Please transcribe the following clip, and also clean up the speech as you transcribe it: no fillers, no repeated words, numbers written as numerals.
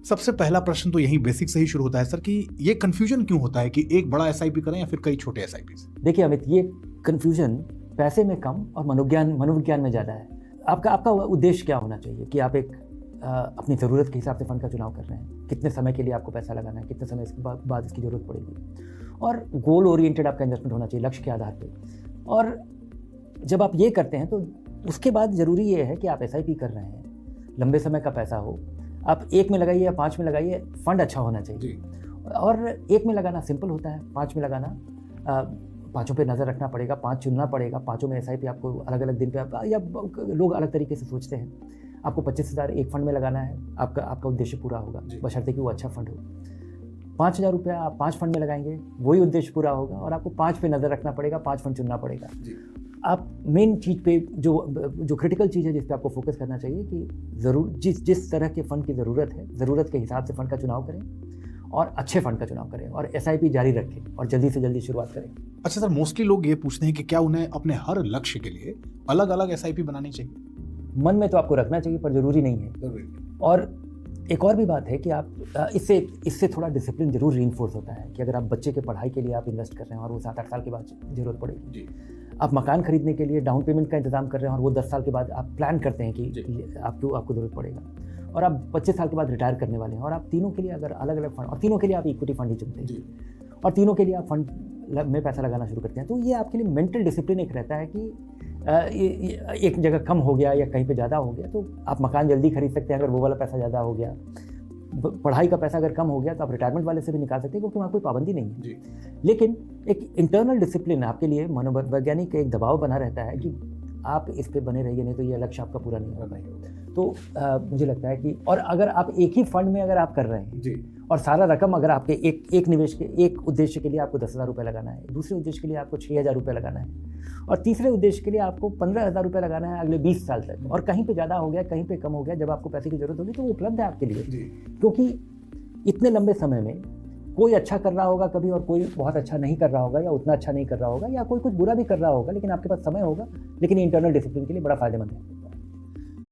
सबसे पहला प्रश्न तो यही बेसिक से ही शुरू होता है सर कि ये कंफ्यूजन क्यों होता है कि एक बड़ा एसआईपी करें या फिर कई छोटे एसआईपी? देखिए अमित, ये कंफ्यूजन पैसे में कम और मनोविज्ञान में ज़्यादा है। आपका उद्देश्य क्या होना चाहिए कि आप एक अपनी ज़रूरत के हिसाब से फ़ंड का चुनाव कर रहे हैं, कितने समय के लिए आपको पैसा लगाना है, कितने समय इसके बाद इसकी ज़रूरत पड़ेगी, और गोल ओरिएंटेड आपका इन्वेस्टमेंट होना चाहिए लक्ष्य के आधार पे। और जब आप ये करते हैं तो उसके बाद ज़रूरी ये है कि आप एसआईपी कर रहे हैं, लंबे समय का पैसा हो, आप 1 में लगाइए या 5 में लगाइए, फंड अच्छा होना चाहिए। और 1 में लगाना सिंपल होता है, 5 में लगाना पाँचों पे नज़र रखना पड़ेगा, 5 चुनना पड़ेगा। पाँचों में एसआईपी आपको अलग अलग दिन पे या लोग अलग तरीके से सोचते हैं। आपको 25,000 एक फंड में लगाना है, आपका उद्देश्य पूरा होगा, बशर्ते कि वो अच्छा फंड हो। 5,000 रुपया आप 5 फंड में लगाएंगे, वही उद्देश्य पूरा होगा और आपको 5 पे नज़र रखना पड़ेगा, 5 फंड चुनना पड़ेगा। आप मेन चीज़ पे जो क्रिटिकल चीज़ है जिस पे आपको फोकस करना चाहिए कि जिस तरह के फ़ंड की ज़रूरत है, ज़रूरत के हिसाब से फ़ंड का चुनाव करें और अच्छे फंड का चुनाव करें और एसआईपी जारी रखें और जल्दी से जल्दी शुरुआत करें। अच्छा सर, मोस्टली लोग ये पूछते हैं कि क्या उन्हें अपने हर लक्ष्य के लिए अलग अलग एसआईपी बनानी चाहिए? मन में तो आपको रखना चाहिए पर ज़रूरी नहीं है। और एक और भी बात है कि आप इससे थोड़ा डिसिप्लिन जरूर रीइंफोर्स होता है कि अगर आप बच्चे के पढ़ाई के लिए आप इन्वेस्ट कर रहे हैं और वो 7-8 साल के बाद ज़रूरत पड़ेगी, आप मकान खरीदने के लिए डाउन पेमेंट का इंतजाम कर रहे हैं और वो 10 साल के बाद आप प्लान करते हैं कि आपको ज़रूरत पड़ेगा, और आप 25 साल के बाद रिटायर करने वाले हैं और आप तीनों के लिए अगर अलग अलग फंड, और तीनों के लिए आप इक्विटी फंड ही चुनते हैं और तीनों के लिए आप फंड में पैसा लगाना शुरू करते हैं, तो ये आपके लिए मेंटल डिसिप्लिन एक रहता है कि एक जगह कम हो गया या कहीं पे ज़्यादा हो गया तो आप मकान जल्दी खरीद सकते हैं। अगर वो वाला पैसा ज़्यादा हो गया, पढ़ाई का पैसा अगर कम हो गया तो आप रिटायरमेंट वाले से भी निकाल सकते हैं क्योंकि वहाँ कोई पाबंदी नहीं है। लेकिन एक इंटरनल डिसिप्लिन आपके लिए मनोवैज्ञानिक एक दबाव बना रहता है कि आप इस पे बने रहिए, नहीं तो ये लक्ष्य आपका पूरा नहीं होगा। तो मुझे लगता है कि और अगर आप एक ही फंड में अगर आप कर रहे हैं और सारा रकम अगर आपके एक निवेश के एक उद्देश्य के लिए आपको 10,000 रुपये लगाना है, दूसरे उद्देश्य के लिए आपको 6,000 रुपये लगाना है और तीसरे उद्देश्य के लिए आपको 15,000 रुपये लगाना है अगले 20 साल तक, और कहीं पे ज़्यादा हो गया कहीं पे कम हो गया, जब आपको पैसे की जरूरत होगी तो वो उपलब्ध है आपके लिए। क्योंकि इतने लंबे समय में कोई अच्छा कर रहा होगा कभी और कोई बहुत अच्छा नहीं कर रहा होगा या उतना अच्छा नहीं कर रहा होगा या कोई कुछ बुरा भी कर रहा होगा, लेकिन आपके पास समय होगा, लेकिन इंटरनल डिसिप्लिन के लिए बड़ा फायदेमंद है।